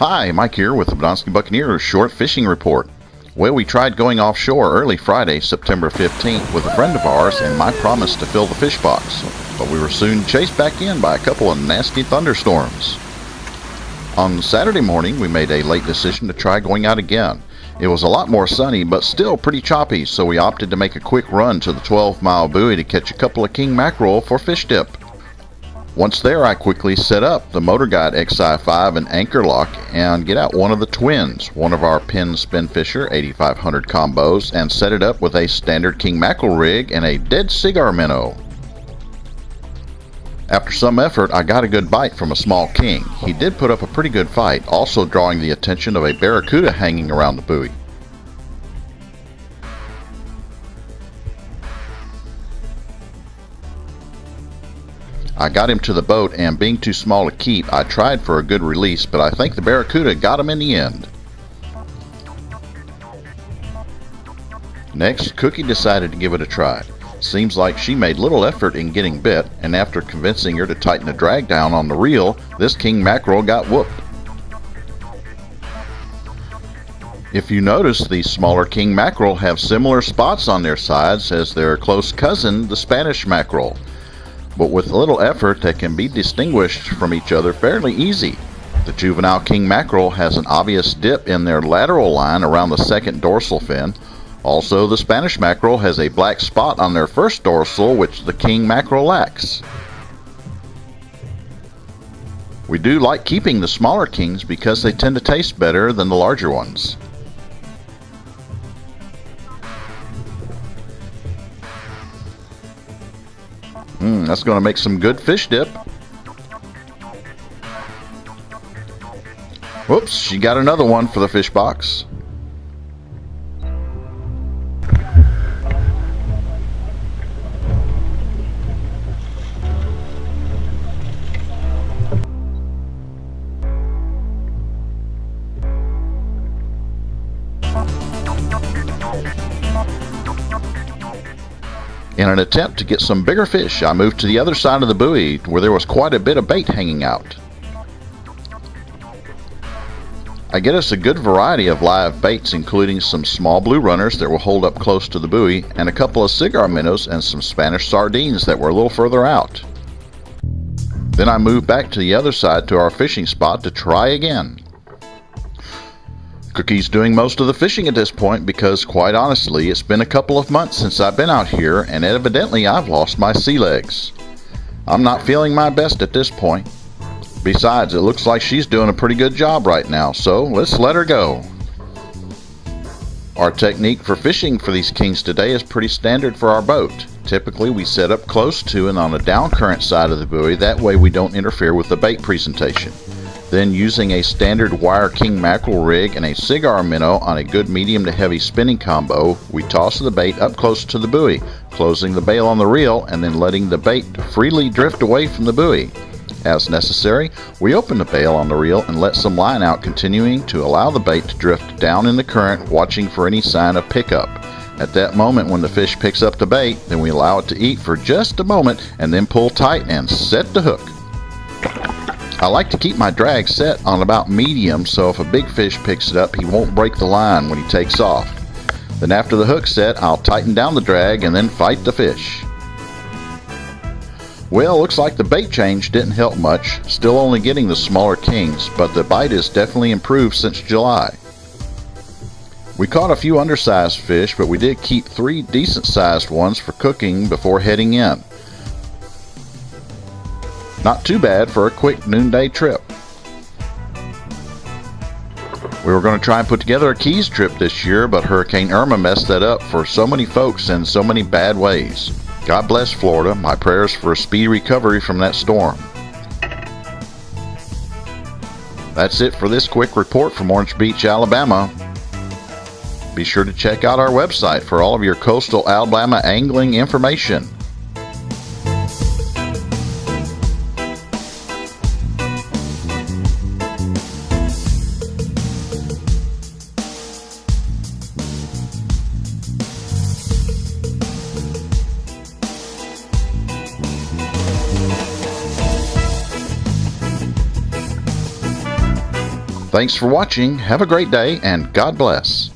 Hi, Mike here with the Badonsky Buccaneers Short Fishing Report. Well, we tried going offshore early Friday, September 15th with a friend of ours and my promise to fill the fish box, but we were soon chased back in by a couple of nasty thunderstorms. On Saturday morning, we made a late decision to try going out again. It was a lot more sunny, but still pretty choppy, so we opted to make a quick run to the 12 Mile Buoy to catch a couple of king mackerel for fish dip. Once there, I quickly set up the Motor Guide XI5 and anchor lock and get out one of the twins, one of our Penn Spin Fisher 8500 combos, and set it up with a standard king mackerel rig and a dead cigar minnow. After some effort, I got a good bite from a small king. He did put up a pretty good fight, also drawing the attention of a barracuda hanging around the buoy. I got him to the boat, and being too small to keep, I tried for a good release, but I think the barracuda got him in the end. Next, Cookie decided to give it a try. Seems like she made little effort in getting bit, and after convincing her to tighten the drag down on the reel, this king mackerel got whooped. If you notice, the smaller king mackerel have similar spots on their sides as their close cousin, the Spanish mackerel, but with little effort they can be distinguished from each other fairly easy. The juvenile king mackerel has an obvious dip in their lateral line around the second dorsal fin. Also, the Spanish mackerel has a black spot on their first dorsal, which the king mackerel lacks. We do like keeping the smaller kings because they tend to taste better than the larger ones. That's going to make some good fish dip. Whoops, she got another one for the fish box. In an attempt to get some bigger fish, I moved to the other side of the buoy where there was quite a bit of bait hanging out. I get us a good variety of live baits, including some small blue runners that will hold up close to the buoy, and a couple of cigar minnows and some Spanish sardines that were a little further out. Then I moved back to the other side to our fishing spot to try again. Cookie's doing most of the fishing at this point because, quite honestly, it's been a couple of months since I've been out here, and evidently I've lost my sea legs. I'm not feeling my best at this point. Besides, it looks like she's doing a pretty good job right now, so let's let her go. Our technique for fishing for these kings today is pretty standard for our boat. Typically, we set up close to and on the down current side of the buoy, that way we don't interfere with the bait presentation. Then, using a standard wire king mackerel rig and a cigar minnow on a good medium to heavy spinning combo, we toss the bait up close to the buoy, closing the bail on the reel and then letting the bait freely drift away from the buoy. As necessary, we open the bail on the reel and let some line out, continuing to allow the bait to drift down in the current, watching for any sign of pickup. At that moment, when the fish picks up the bait, then we allow it to eat for just a moment and then pull tight and set the hook. I like to keep my drag set on about medium, so if a big fish picks it up, he won't break the line when he takes off. Then after the hook's set, I'll tighten down the drag and then fight the fish. Well, looks like the bait change didn't help much, still only getting the smaller kings, but the bite has definitely improved since July. We caught a few undersized fish, but we did keep 3 decent sized ones for cooking before heading in. Not too bad for a quick noonday trip. We were going to try and put together a Keys trip this year, but Hurricane Irma messed that up for so many folks in so many bad ways. God bless Florida. My prayers for a speedy recovery from that storm. That's it for this quick report from Orange Beach, Alabama. Be sure to check out our website for all of your coastal Alabama angling information. Thanks for watching, have a great day, and God bless.